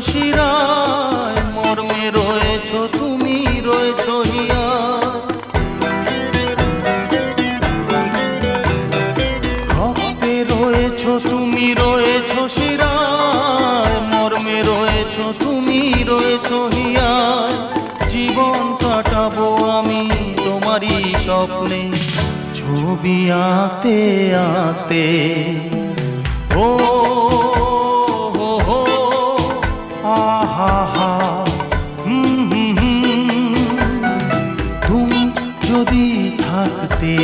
শিরায়, মর্মে রয়েছ তুমি, রয়েছ হিয়ায়। রক্তে রয়েছ তুমি, রয়েছ শিরায়, মর্মে রয়েছ তুমি, রয়েছ হিয়ায়। জীবন কাটাবো আমি তোমারই স্বপ্নে, ছবি আঁকতে আঁকতে। ও হো হো, আহা হা, তুমি যদি থাকতে।